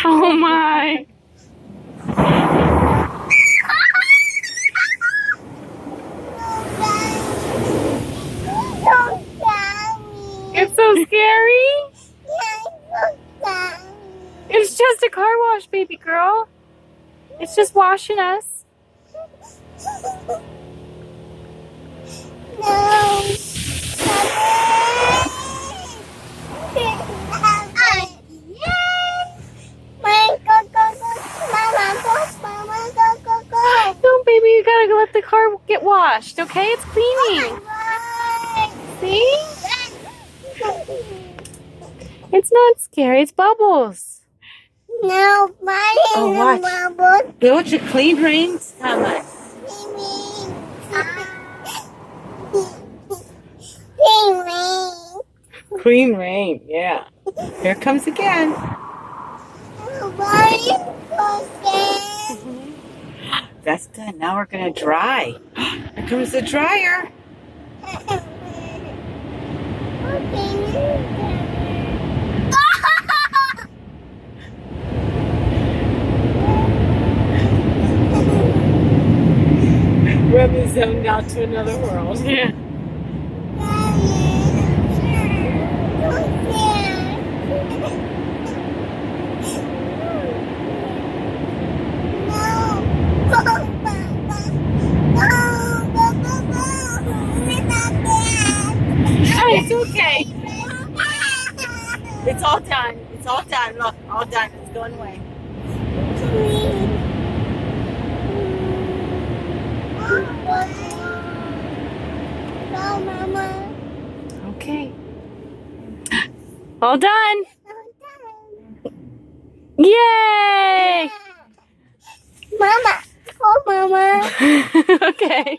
Oh my. It's so scary. It's just a car wash, baby girl. It's just washing us. No, baby, you gotta go let the car get washed, okay? It's cleaning. See? It's not scary, it's Bubbles. No, mine Oh, watch. bubbles. Watch it clean rains coming. Clean rain, yeah. Here it comes again. That's done. Now we're gonna dry. Here comes the dryer. Remy zoned out to another world. Yeah. It's okay. It's all done. It's all done. Look, all done. It's going away. No, Mama. Okay. All done. Yay! Mama. Oh, Mama. Okay.